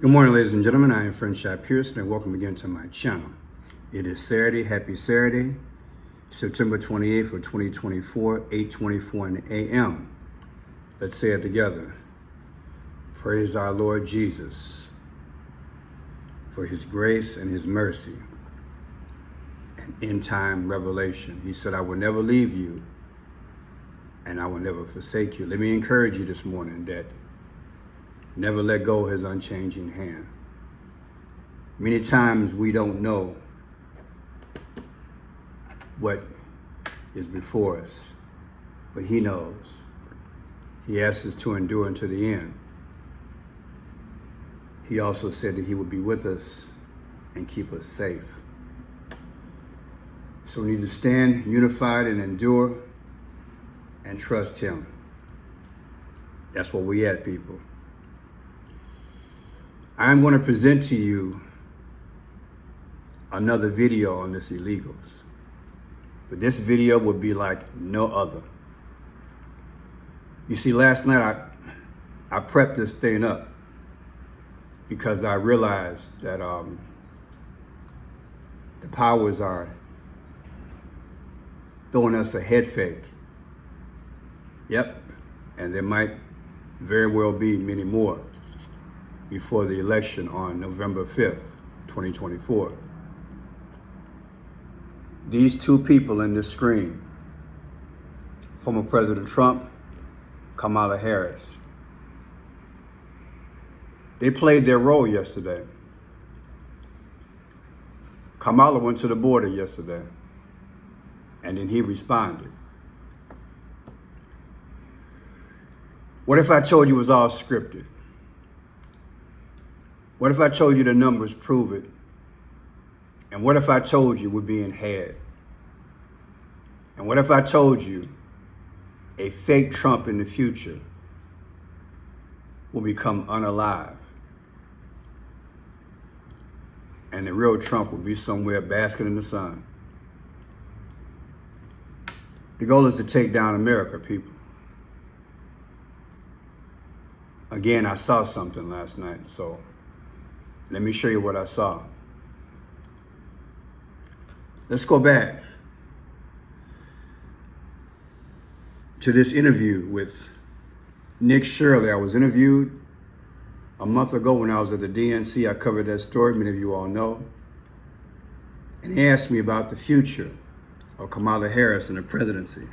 Good morning, ladies and gentlemen. I am Friendship Pearson, and welcome again to my channel. It is Saturday. Happy Saturday, September 28th of 2024, 8:24 in the a.m. Let's say it together. Praise our Lord Jesus for his grace and his mercy and end-time revelation. He said, I will never leave you and I will never forsake you. Let me encourage you this morning that never let go of his unchanging hand. Many times we don't know what is before us, but he knows. He asks us to endure unto the end. He also said that he would be with us and keep us safe. So we need to stand unified and endure and trust him. That's where we at, people. I'm going to present to you another video on this illegals. But this video will be like no other. You see, last night I prepped this thing up because I realized that the powers are throwing us a head fake. Yep, and there might very well be many more before the election on November 5th, 2024. These two people in this screen, former President Trump, Kamala Harris, they played their role yesterday. Kamala went to the border yesterday, and then he responded. What if I told you it was all scripted? What if I told you the numbers prove it? And what if I told you we're being had? And what if I told you a fake Trump in the future will become unalive? And the real Trump will be somewhere basking in the sun. The goal is to take down America, people. Again, I saw something last night, so let me show you what I saw. Let's go back to this interview with Nick Shirley. I was interviewed a month ago when I was at the DNC. I covered that story, many of you all know. And he asked me about the future of Kamala Harris and the presidency.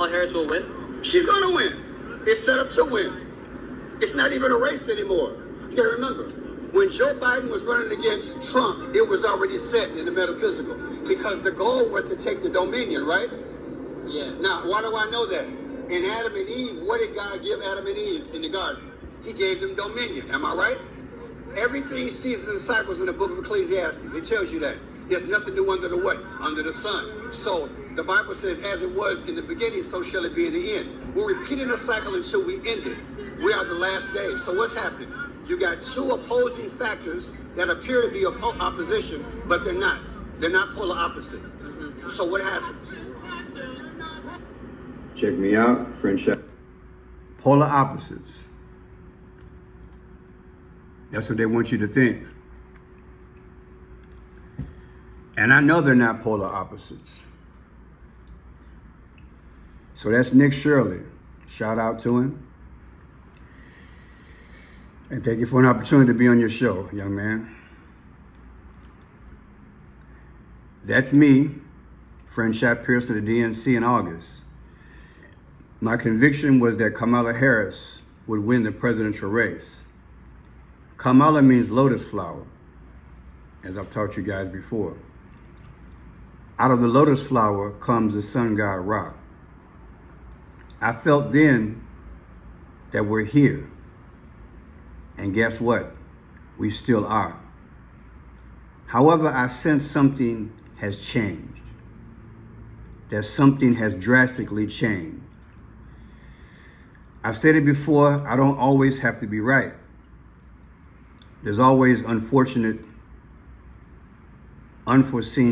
Kamala Harris will win? She's going to win. It's set up to win. It's not even a race anymore. You got to remember, when Joe Biden was running against Trump, it was already set in the metaphysical because the goal was to take the dominion, right? Yeah. Now, why do I know that? In Adam and Eve, what did God give Adam and Eve in the garden? He gave them dominion. Am I right? Everything seasons and cycles in the book of Ecclesiastes. It tells you that. There's nothing new under the what? Under the sun. So the Bible says, as it was in the beginning, so shall it be in the end. We're repeating the cycle until we end it. We are the last days. So what's happening? You got two opposing factors that appear to be opposition, but they're not. They're not polar opposite. Mm-hmm. So what happens? Check me out, friendship. Polar opposites. That's what they want you to think. And I know they're not polar opposites. So that's Nick Shirley. Shout out to him. And thank you for an opportunity to be on your show, young man. That's me, Friendship Pearson of the DNC in August. My conviction was that Kamala Harris would win the presidential race. Kamala means lotus flower, as I've taught you guys before. Out of the lotus flower comes the sun god Ra. I felt then that we're here. And guess what? We still are. However, I sense something has changed. That something has drastically changed. I've said it before, I don't always have to be right. There's always unforeseen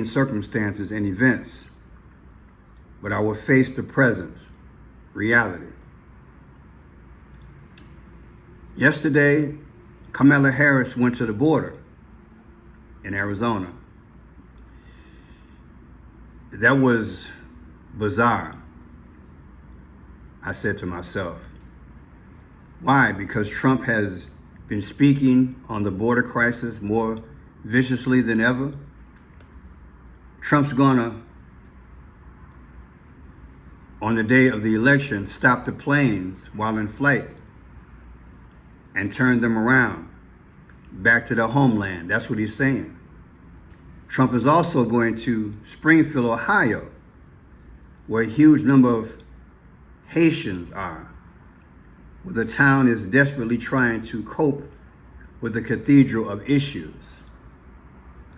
circumstances and events but I will face the present reality. Yesterday, Kamala Harris went to the border in Arizona. That was bizarre. I said to myself, why? Because Trump has been speaking on the border crisis more viciously than ever. Trump's gonna, on the day of the election, stop the planes while in flight and turn them around back to their homeland. That's what he's saying. Trump is also going to Springfield, Ohio, where a huge number of Haitians are, where the town is desperately trying to cope with the cathedral of issues.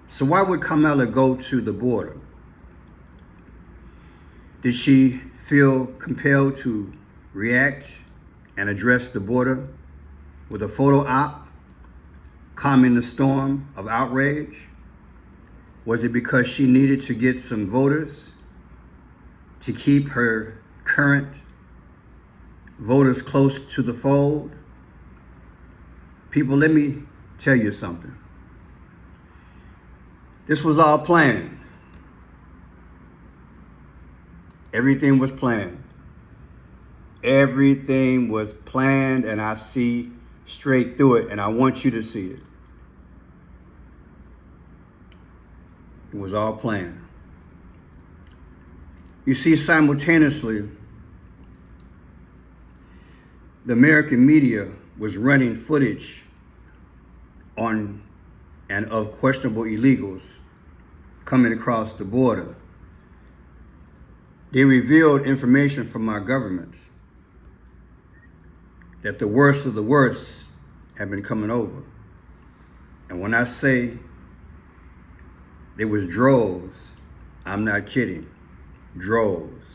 So why would Kamala go to the border? Did she feel compelled to react and address the border with a photo op, calming the storm of outrage? Was it because she needed to get some voters to keep her current voters close to the fold? People, let me tell you something. This was all planned. Everything was planned. Everything was planned, and I see straight through it, and I want you to see it. It was all planned. You see, simultaneously, the American media was running footage on and of questionable illegals coming across the border. They revealed information from our government that the worst of the worst have been coming over. And when I say there was droves, I'm not kidding, droves.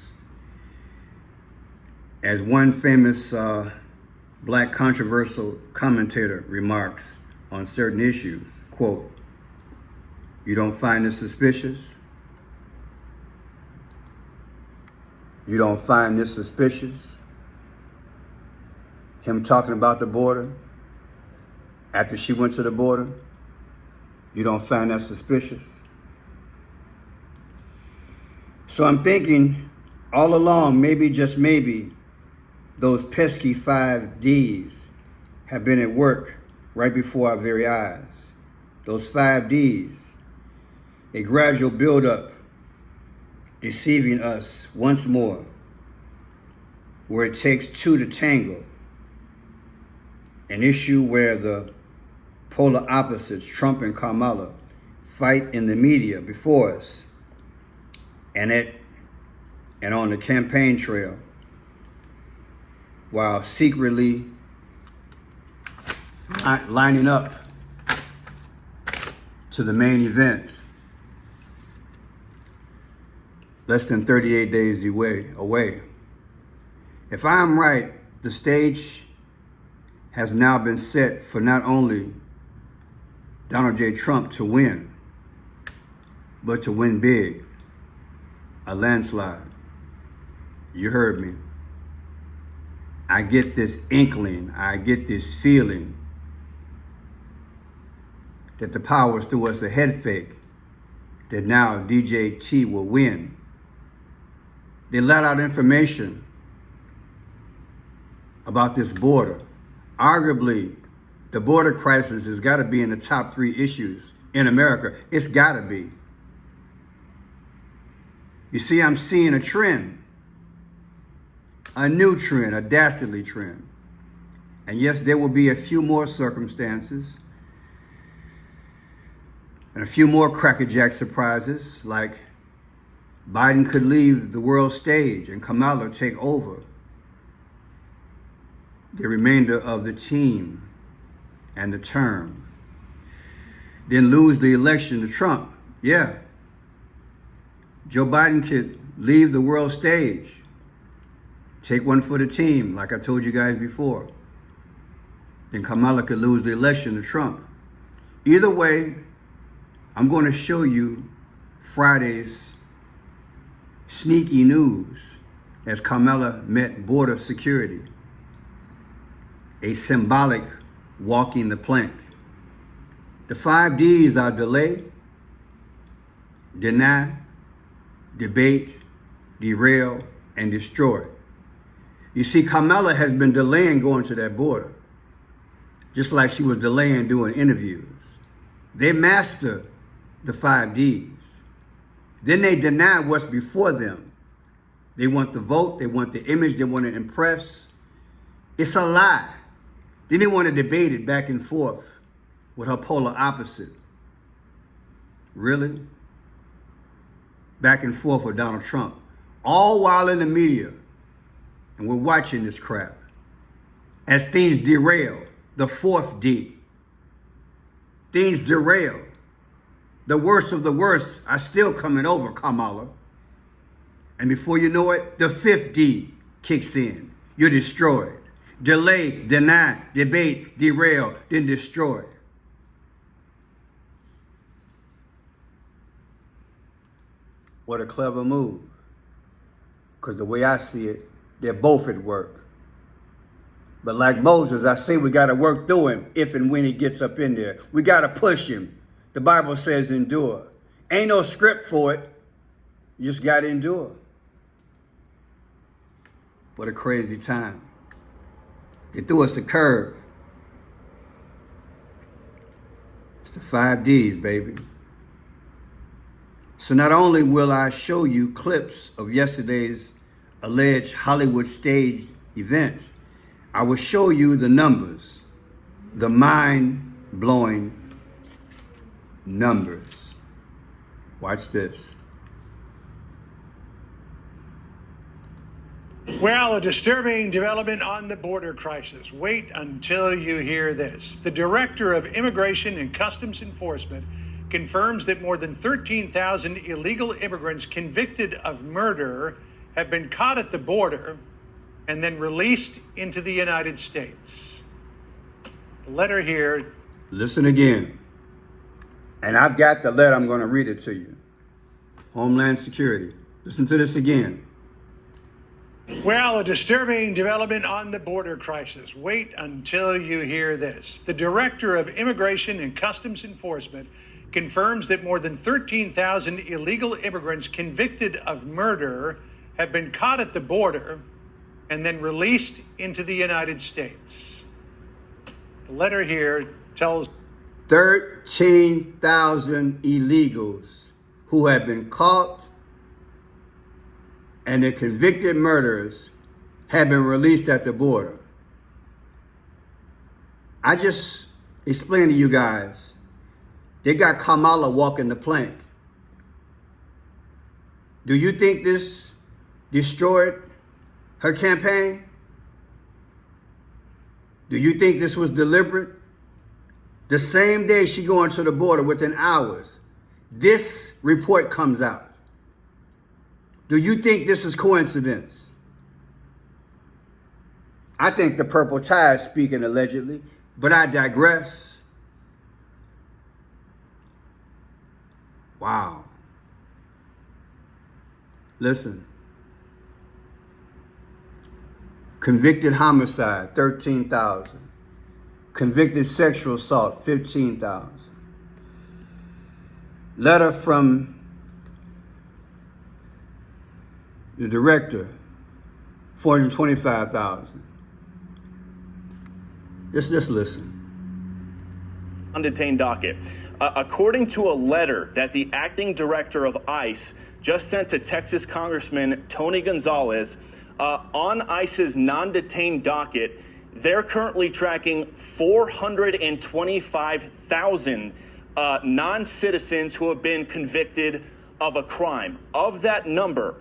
As one famous black controversial commentator remarks on certain issues, quote, "You don't find this suspicious? You don't find this suspicious?" Him talking about the border after she went to the border. You don't find that suspicious? So I'm thinking all along, maybe, just maybe, those pesky 5Ds have been at work right before our very eyes. Those 5Ds, a gradual buildup, deceiving us once more, where it takes two to tango. An issue where the polar opposites, Trump and Kamala, fight in the media before us and on the campaign trail, while secretly lining up to the main event less than 38 days away. If I'm right, the stage has now been set for not only Donald J. Trump to win, but to win big, a landslide. You heard me. I get this inkling, I get this feeling that the powers threw us a head fake, that now DJT will win. They let out information about this border. Arguably, the border crisis has got to be in the top 3 issues in America. It's got to be. You see, I'm seeing a trend, a new trend, a dastardly trend. And yes, there will be a few more circumstances and a few more crackerjack surprises, like Biden could leave the world stage and Kamala take over the remainder of the team and the term. Then lose the election to Trump. Yeah. Joe Biden could leave the world stage, take one for the team, like I told you guys before. Then Kamala could lose the election to Trump. Either way, I'm going to show you Friday's sneaky news as Kamala met border security, a symbolic walking the plank. The 5 Ds are delay, deny, debate, derail, and destroy. You see, Kamala has been delaying going to that border, just like she was delaying doing interviews. They master the 5 Ds. Then they deny what's before them. They want the vote, they want the image, they want to impress. It's a lie. Then they want to debate it back and forth with her polar opposite. Really? Back and forth with Donald Trump. All while in the media. And we're watching this crap. As things derail, the 4th D. Things derail. The worst of the worst are still coming over, Kamala. And before you know it, the 5th D kicks in. You're destroyed. Delay, deny, debate, derail, then destroy. What a clever move. Because the way I see it, they're both at work. But like Moses, I say we got to work through him if and when he gets up in there. We got to push him. The Bible says endure. Ain't no script for it. You just got to endure. What a crazy time. They threw us a curve. It's the 5 Ds, baby. So not only will I show you clips of yesterday's alleged Hollywood staged event, I will show you the numbers, the mind-blowing numbers. Watch this. Well, a disturbing development on the border crisis. Wait until you hear this. The Director of Immigration and Customs Enforcement confirms that more than 13,000 illegal immigrants convicted of murder have been caught at the border and then released into the United States. The letter here. Listen again. And I've got the letter. I'm going to read it to you. Homeland Security. Listen to this again. Well, a disturbing development on the border crisis. Wait until you hear this. The Director of Immigration and Customs Enforcement confirms that more than 13,000 illegal immigrants convicted of murder have been caught at the border and then released into the United States. The letter here tells 13,000 illegals who have been caught and the convicted murderers have been released at the border. I just explained to you guys, they got Kamala walking the plank. Do you think this destroyed her campaign? Do you think this was deliberate? The same day she going to the border, within hours, this report comes out. Do you think this is coincidence? I think the purple tie is speaking allegedly, but I digress. Wow. Listen. Convicted homicide, 13,000. Convicted sexual assault, 15,000. Letter from the director, 425,000. Just listen. Undetained docket. According to a letter that the acting director of ICE just sent to Texas Congressman Tony Gonzalez, on ICE's non-detained docket, they're currently tracking 425,000 non-citizens who have been convicted of a crime. Of that number,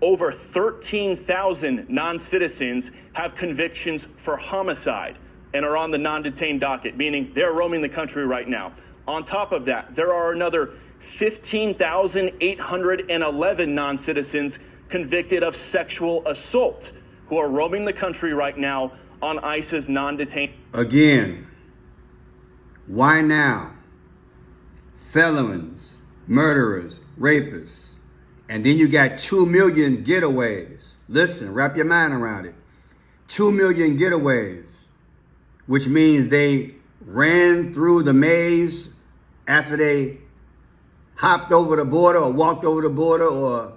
over 13,000 non-citizens have convictions for homicide and are on the non-detained docket, meaning they're roaming the country right now. On top of that, there are another 15,811 non-citizens convicted of sexual assault who are roaming the country right now on ICE's non-detained. Again, why now? Felons, murderers, rapists, And then you got 2 million getaways. Listen, wrap your mind around it. 2 million getaways, which means they ran through the maze after they hopped over the border or walked over the border or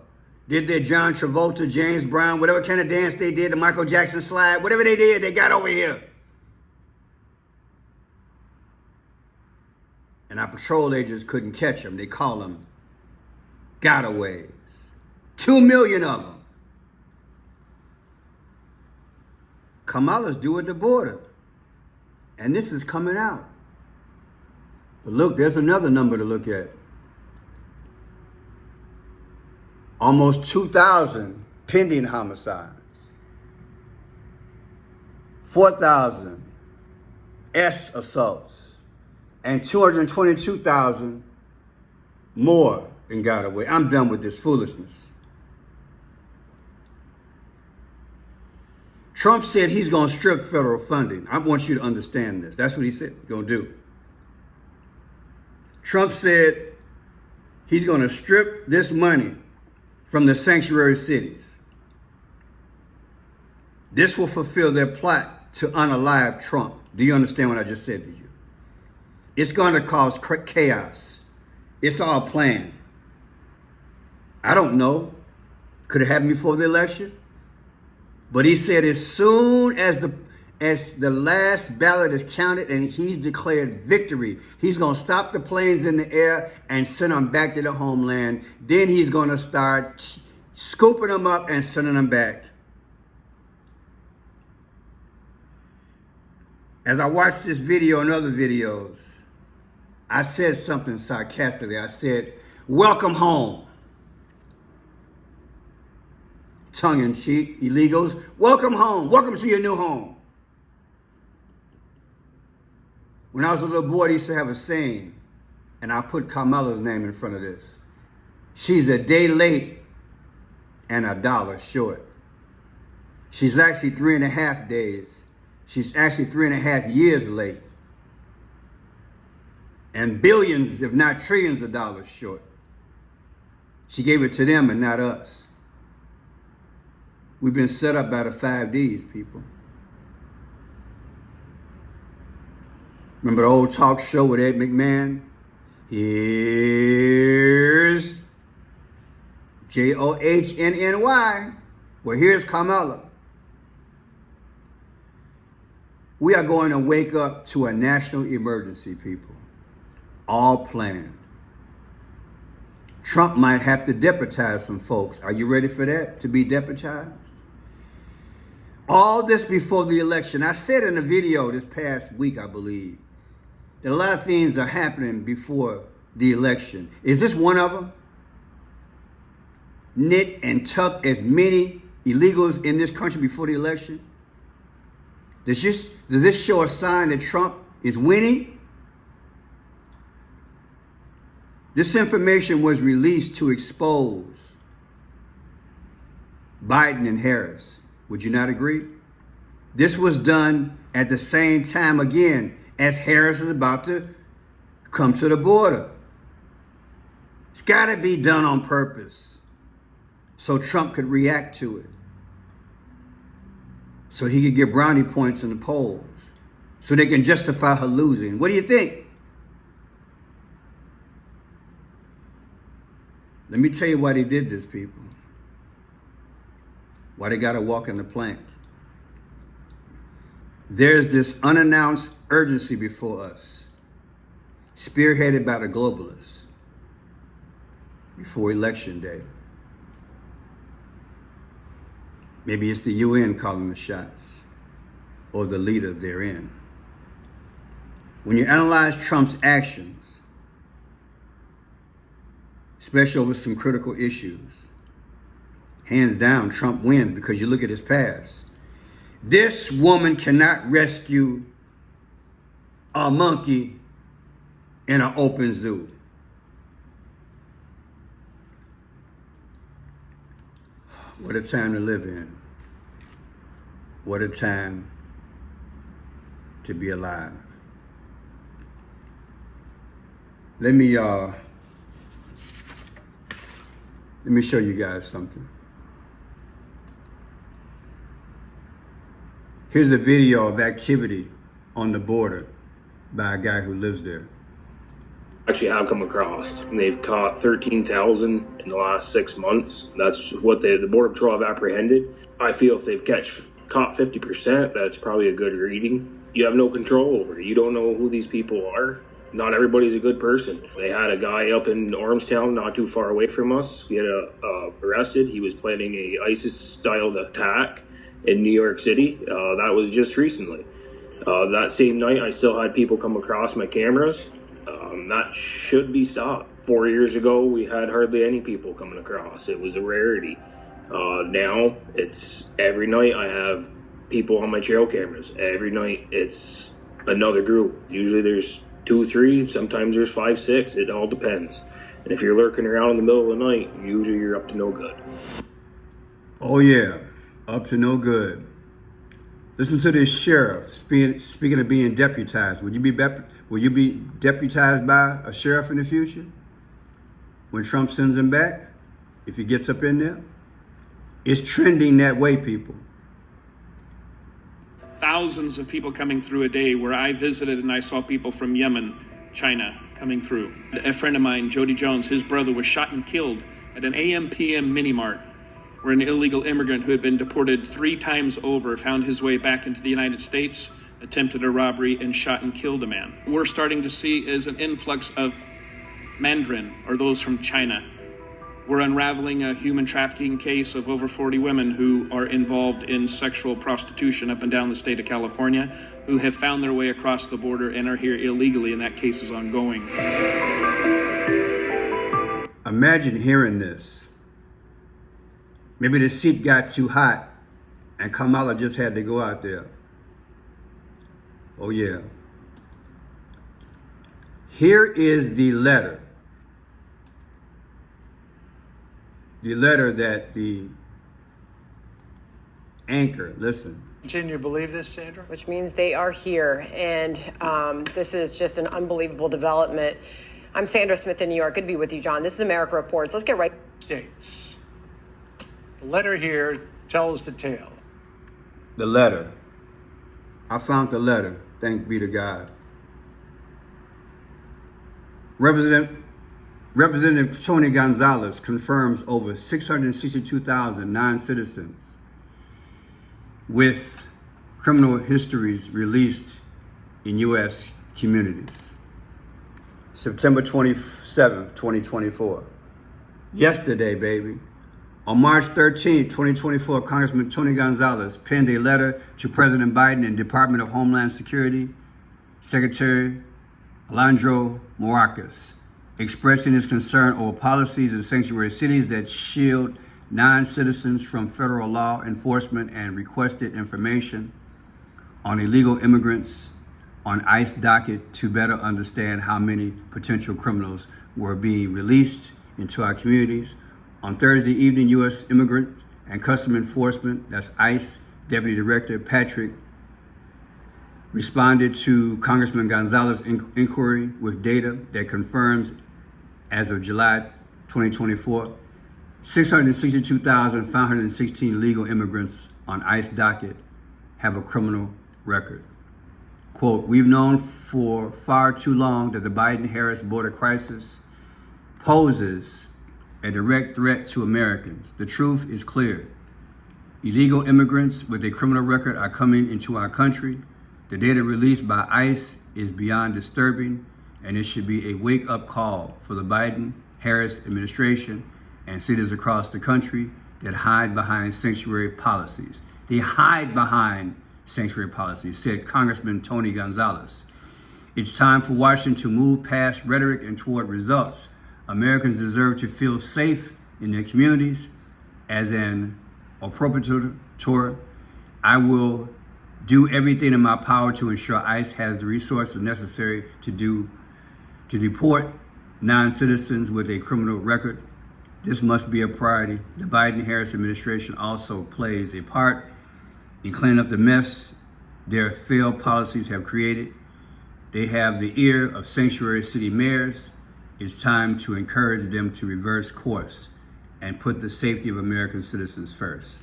did their John Travolta, James Brown, whatever kind of dance they did, the Michael Jackson slide, whatever they did, they got over here. And our patrol agents couldn't catch them. They call them gotaways. 2 million of them. Kamala's due at the border. And this is coming out. But look, there's another number to look at. Almost 2,000 pending homicides. 4,000 S assaults. And 222,000 more in got away. I'm done with this foolishness. Trump said he's going to strip federal funding. I want you to understand this. That's what he said he's going to do. Trump said he's going to strip this money from the sanctuary cities. This will fulfill their plot to unalive Trump. Do you understand what I just said to you? It's going to cause chaos. It's all planned. I don't know. Could it happen before the election? But he said as soon as the last ballot is counted and he's declared victory, he's going to stop the planes in the air and send them back to the homeland. Then he's going to start scooping them up and sending them back. As I watched this video and other videos, I said something sarcastically. I said, welcome home. Tongue-in-cheek, illegals, welcome home. Welcome to your new home. When I was a little boy, I used to have a saying, and I put Kamala's name in front of this. She's a day late and a dollar short. She's actually 3.5 days. She's actually 3.5 years late. And billions, if not trillions of dollars short. She gave it to them and not us. We've been set up by the 5Ds, people. Remember the old talk show with Ed McMahon? Here's Johnnny. Well, here's Kamala. We are going to wake up to a national emergency, people. All planned. Trump might have to deputize some folks. Are you ready for that? To be deputized? All this before the election. I said in a video this past week, I believe, that a lot of things are happening before the election. Is this one of them? Knit and tuck as many illegals in this country before the election? Does this show a sign that Trump is winning? This information was released to expose Biden and Harris. Would you not agree? This was done at the same time, again, as Harris is about to come to the border. It's got to be done on purpose so Trump could react to it. So he could get brownie points in the polls. So they can justify her losing. What do you think? Let me tell you why they did this, people. Why they got to walk in the plank. There's this unannounced urgency before us, spearheaded by the globalists before Election Day. Maybe it's the UN calling the shots, or the leader therein. When you analyze Trump's actions, especially over some critical issues, hands down, Trump wins because you look at his past. This woman cannot rescue a monkey in an open zoo. What a time to live in. What a time to be alive. Let me Let me show you guys something. Here's a video of activity on the border by a guy who lives there. Actually have come across, and they've caught 13,000 in the last 6 months. That's what the Border Patrol have apprehended. I feel if they've caught 50%, that's probably a good reading. You have no control over it. You don't know who these people are. Not everybody's a good person. They had a guy up in Ormstown, not too far away from us. We had arrested. He was planning a ISIS-styled attack in New York City. That was just recently. That same night, I still had people come across my cameras. That should be stopped. 4 years ago, we had hardly any people coming across. It was a rarity. Now, it's every night I have people on my trail cameras. Every night, it's another group. Usually there's 2, 3, sometimes there's 5, 6. It all depends. And if you're lurking around in the middle of the night, usually you're up to no good. Oh yeah, up to no good. Listen to this sheriff speaking of being deputized. Will you be deputized by a sheriff in the future when Trump sends him back? If he gets up in there, it's trending that way, people. Thousands of people coming through a day where I visited and I saw people from Yemen, China coming through. A friend of mine, Jody Jones, his brother was shot and killed at an AM/PM mini mart, where an illegal immigrant who had been deported 3 times over found his way back into the United States, attempted a robbery, and shot and killed a man. We're starting to see is an influx of Mandarin, or those from China. We're unraveling a human trafficking case of over 40 women who are involved in sexual prostitution up and down the state of California, who have found their way across the border and are here illegally, and that case is ongoing. Imagine hearing this. Maybe the seat got too hot and Kamala just had to go out there. Oh yeah. Here is the letter. The letter that the anchor, listen. Continue to believe this, Sandra? Which means they are here, and this is just an unbelievable development. I'm Sandra Smith in New York. Good to be with you, John. This is America Reports. Let's get right. States. The letter here tells the tale. The letter. I found the letter. Thank be to God. Representative Tony Gonzalez confirms over 662,000 non-citizens with criminal histories released in U.S. communities. September 27th, 2024. Yesterday, baby. On March 13th, 2024, Congressman Tony Gonzalez penned a letter to President Biden and Department of Homeland Security Secretary Alejandro Mayorkas, expressing his concern over policies in sanctuary cities that shield non-citizens from federal law enforcement, and requested information on illegal immigrants on ICE docket to better understand how many potential criminals were being released into our communities. On Thursday evening, U.S. Immigrant and Customs Enforcement, that's ICE Deputy Director Patrick, responded to Congressman Gonzalez's inquiry with data that confirms, as of July 2024, 662,516 legal immigrants on ICE docket have a criminal record. Quote, we've known for far too long that the Biden-Harris border crisis poses a direct threat to Americans. The truth is clear. Illegal immigrants with a criminal record are coming into our country. The data released by ICE is beyond disturbing, and it should be a wake-up call for the Biden-Harris administration and cities across the country that hide behind sanctuary policies. They hide behind sanctuary policies, said Congressman Tony Gonzalez. It's time for Washington to move past rhetoric and toward results. Americans deserve to feel safe in their communities. As an appropriator, I will do everything in my power to ensure ICE has the resources necessary to deport non-citizens with a criminal record. This must be a priority. The Biden-Harris administration also plays a part in cleaning up the mess their failed policies have created. They have the ear of sanctuary city mayors. It's time to encourage them to reverse course and put the safety of American citizens first.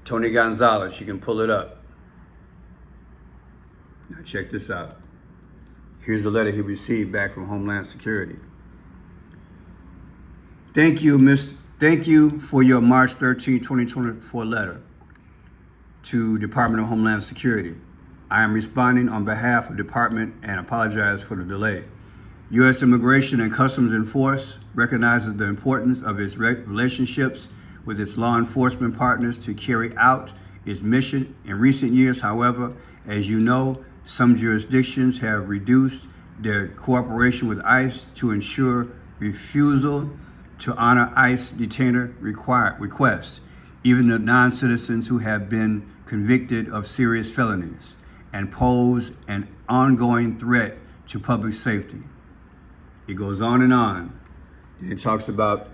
Tony Gonzalez, you can pull it up. Now check this out. Here's the letter he received back from Homeland Security. Thank you for your March 13, 2024 letter to Department of Homeland Security. I am responding on behalf of the department and apologize for the delay. U.S. Immigration and Customs Enforcement recognizes the importance of its relationships with its law enforcement partners to carry out its mission. In recent years, however, as you know, some jurisdictions have reduced their cooperation with ICE to ensure refusal to honor ICE detainer requests, even the non-citizens who have been convicted of serious felonies and pose an ongoing threat to public safety. It goes on. And it talks about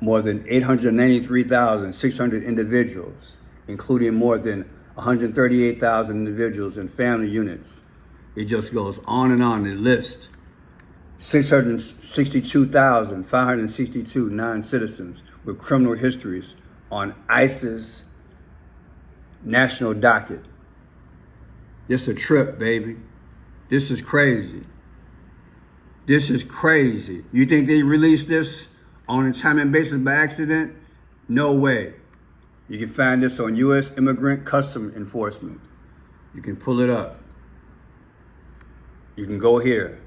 more than 893,600 individuals, including more than 138,000 individuals in family units. It just goes on and on. The list. 662,562 non-citizens with criminal histories on ICE's national docket. This a trip, baby. This is crazy. This is crazy. You think they released this on a timing basis by accident? No way. You can find this on U.S. Immigrant Customs Enforcement. You can pull it up. You can go here.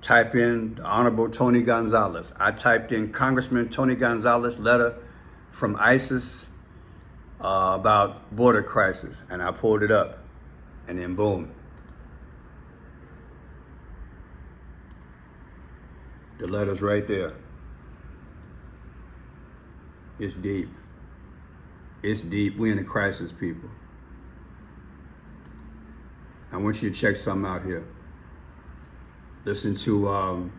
Type in the Honorable Tony Gonzalez. I typed in Congressman Tony Gonzalez letter from ISIS about border crisis, and I pulled it up, and then boom. The letter's right there. It's deep. It's deep. We're in a crisis, people. I want you to check something out here. Listen to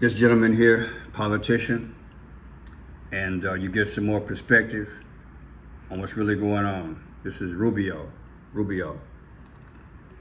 this gentleman here, politician, and you get some more perspective on what's really going on. This is Rubio.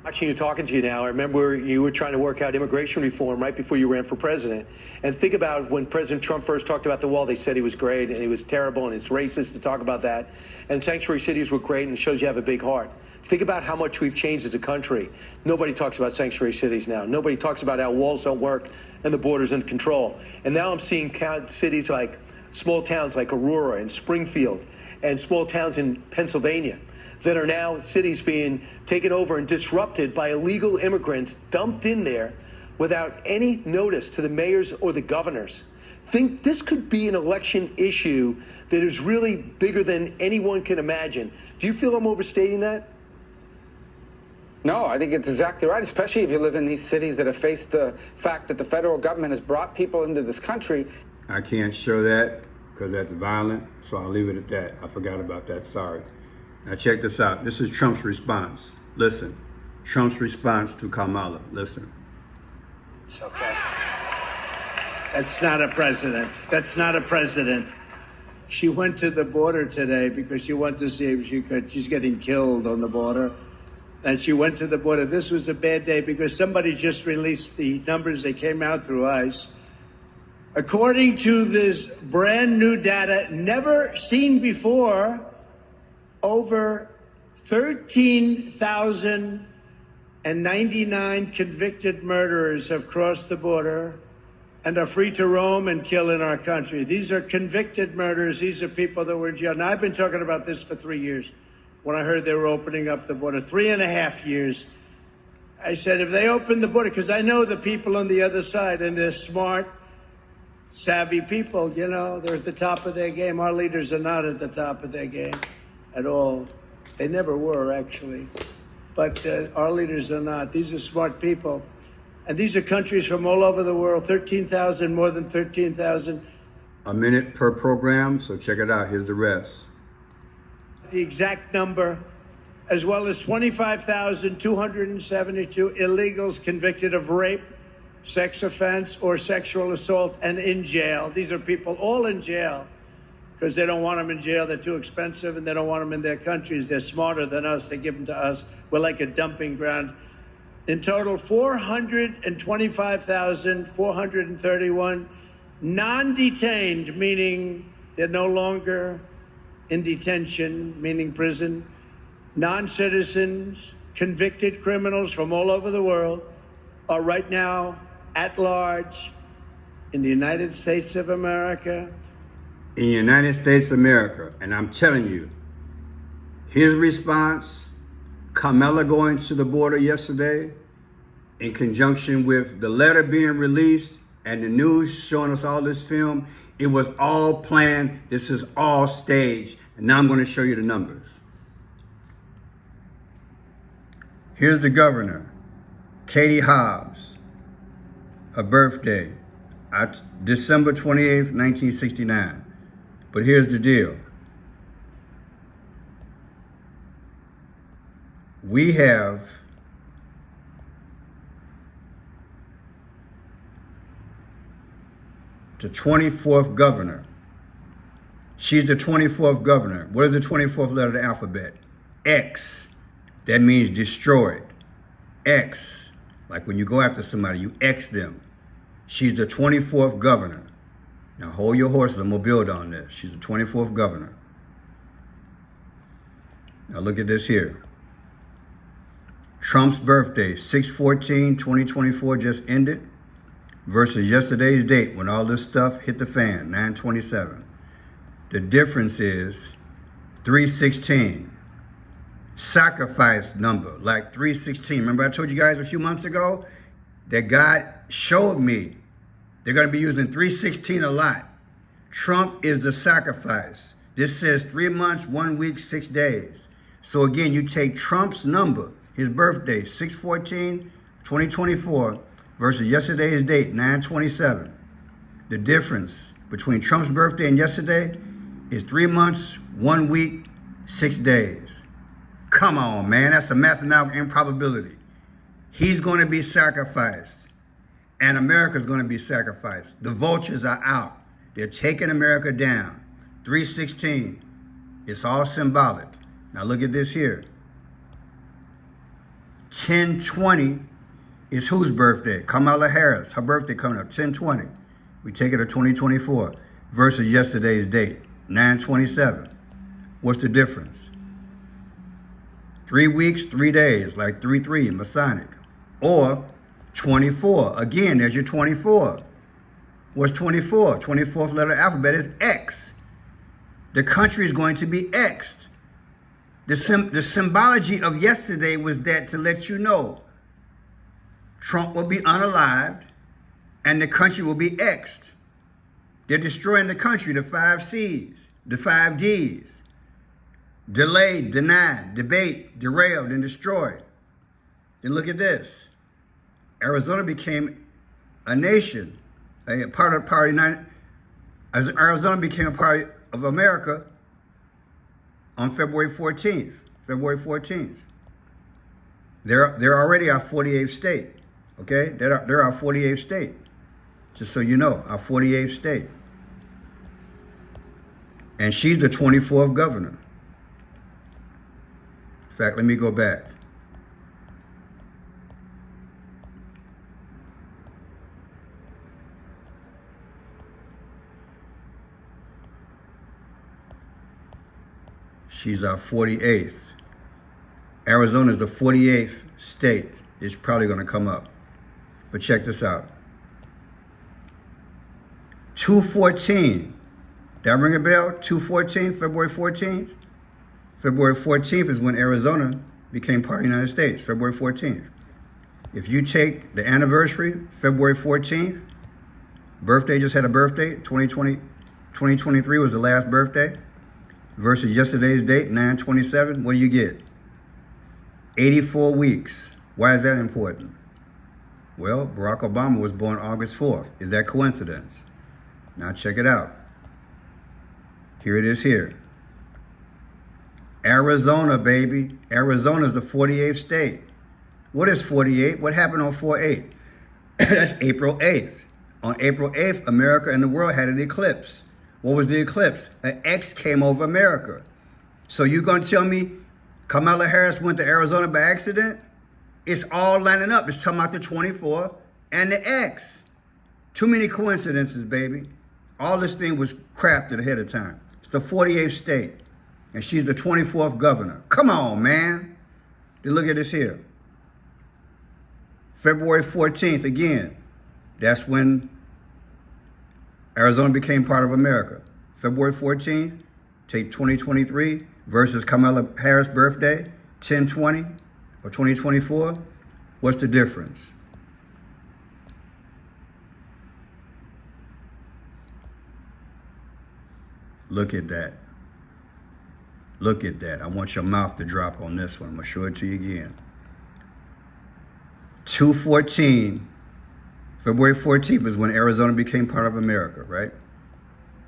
Watching you, talking to you now, I remember you were trying to work out immigration reform right before you ran for president. And think about when President Trump first talked about the wall, they said he was great and he was terrible and it's racist to talk about that. And sanctuary cities were great and it shows you have a big heart. Think about how much we've changed as a country. Nobody talks about sanctuary cities now. Nobody talks about how walls don't work and the border's in control. And now I'm seeing cities like small towns like Aurora and Springfield and small towns in Pennsylvania that are now cities being taken over and disrupted by illegal immigrants dumped in there without any notice to the mayors or the governors. Think this could be an election issue that is really bigger than anyone can imagine. Do you feel I'm overstating that? No, I think it's exactly right, especially if you live in these cities that have faced the fact that the federal government has brought people into this country. I can't show that because that's violent, so I'll leave it at that. I forgot about that, sorry. Now check this out. This is Trump's response. Listen, Trump's response to Kamala. Listen. It's okay. That's not a president. That's not a president. She went to the border today because she wanted to see if she could. She's getting killed on the border. And she went to the border. This was a bad day because somebody just released the numbers that came out through ICE. According to this brand new data, never seen before, over 13,099 convicted murderers have crossed the border and are free to roam and kill in our country. These are convicted murderers. These are people that were in jail. Now, I've been talking about this for 3 years. When I heard they were opening up the border, 3.5 years, I said, if they open the border, because I know the people on the other side, and they're smart, savvy people, you know, they're at the top of their game. Our leaders are not at the top of their game at all. They never were, actually. But our leaders are not. These are smart people. And these are countries from all over the world, 13,000, more than 13,000. A minute per program, so check it out. Here's the rest. The exact number, as well as 25,272 illegals convicted of rape, sex offense, or sexual assault and in jail. These are people all in jail because they don't want them in jail. They're too expensive and they don't want them in their countries. They're smarter than us. They give them to us. We're like a dumping ground. In total, 425,431 non-detained, meaning they're no longer in detention, meaning prison, non-citizens, convicted criminals from all over the world are right now at large in the United States of America. In the United States of America. And I'm telling you, his response, Kamala going to the border yesterday, in conjunction with the letter being released and the news showing us all this film, it was all planned. This is all staged. And now I'm going to show you the numbers. Here's the governor, Katie Hobbs, her birthday, December 28th, 1969. But here's the deal. We have the 24th governor. She's the 24th governor. What is the 24th letter of the alphabet? X. That means destroyed. X. Like when you go after somebody, you X them. She's the 24th governor. Now hold your horses, I'm gonna build on this. She's the 24th governor. Now look at this here. Trump's birthday, 6/14/2024 just ended, versus yesterday's date when all this stuff hit the fan, 9/27. The difference is 316. Sacrifice number, like 316. Remember I told you guys a few months ago that God showed me they're going to be using 316 a lot. Trump is the sacrifice. This says 3 months, 1 week, 6 days. So again, you take Trump's number, his birthday, 6/14/2024, versus yesterday's date, 9/27. The difference between Trump's birthday and yesterday is 3 months, 1 week, 6 days. Come on, man, that's a mathematical improbability. He's going to be sacrificed, and America's going to be sacrificed. The vultures are out. They're taking America down. 316, it's all symbolic. Now look at this here. 10/20 is whose birthday? Kamala Harris. Her birthday coming up, 10/20. We take it to 2024 versus yesterday's date, 9/27. What's the difference? 3 weeks, 3 days, like 3/3, Masonic. Or 24. Again, there's your 24. What's 24? 24th letter of the alphabet is X. The country is going to be X'd. The symbology of yesterday was that to let you know Trump will be unalived and the country will be X'd. They're destroying the country, the 5 C's, the 5 D's. Delayed, denied, debate, derailed, and destroyed. Then look at this. Arizona became a nation, a part of Arizona became a part of America on February 14th. February 14th. They're already our 48th state. Okay? They're our 48th state. Just so you know, our 48th state. And she's the 24th governor. In fact, let me go back. She's our 48th. Arizona is the 48th state. It's probably going to come up. But check this out. 2/14. Did I ring a bell? 2/14, February 14th? February 14th is when Arizona became part of the United States, February 14th. If you take the anniversary, February 14th, birthday just had a birthday, 2023 was the last birthday, versus yesterday's date, 9/27, what do you get? 84 weeks. Why is that important? Well, Barack Obama was born August 4th. Is that coincidence? Now check it out. Here it is here. Arizona, baby. Arizona's the 48th state. What is 48? What happened on 4/8? That's April 8th. On April 8th, America and the world had an eclipse. What was the eclipse? An X came over America. So you gonna tell me Kamala Harris went to Arizona by accident It's all lining up. It's talking about the 24 and the X. Too many coincidences, baby. All this thing was crafted ahead of time. It's the 48th state, and she's the 24th governor. Come on, man. Then look at this here. February 14th, again, that's when Arizona became part of America. February 14th, take 2023 versus Kamala Harris' birthday, 10/20 or 2024. What's the difference? Look at that. Look at that. I want your mouth to drop on this one. I'm going to show it to you again. 2/14, February 14th is when Arizona became part of America, right?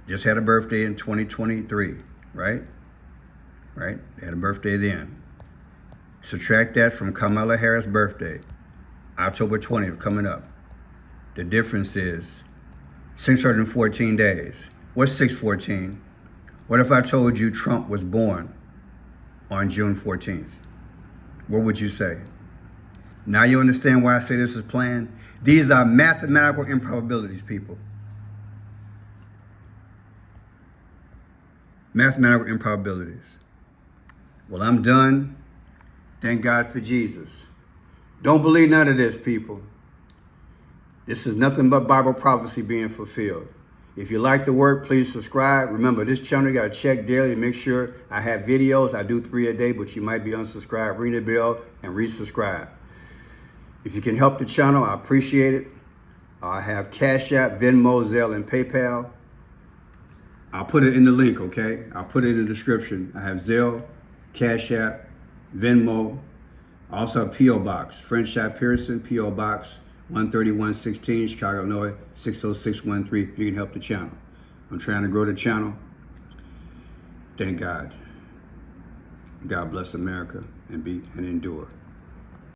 Just had a birthday in 2023, right? Right? They had a birthday then. Subtract that from Kamala Harris' birthday, October 20th, coming up. The difference is 614 days. What's 614? What if I told you Trump was born on June 14th? What would you say? Now you understand why I say this is planned? These are mathematical improbabilities, people. Mathematical improbabilities. Well, I'm done. Thank God for Jesus. Don't believe none of this, people. This is nothing but Bible prophecy being fulfilled. If you like the work, please subscribe. Remember, this channel, you got to check daily to make sure I have videos. I do 3 a day, but you might be unsubscribed. Ring the bell and resubscribe. If you can help the channel, I appreciate it. I have Cash App, Venmo, Zelle, and PayPal. I'll put it in the link, okay? I'll put it in the description. I have Zelle, Cash App, Venmo. I also have P.O. Box, French Shop Pearson, P.O. Box 13116, Chicago, Illinois, 60613. You can help the channel. I'm trying to grow the channel. Thank God. God bless America and endure.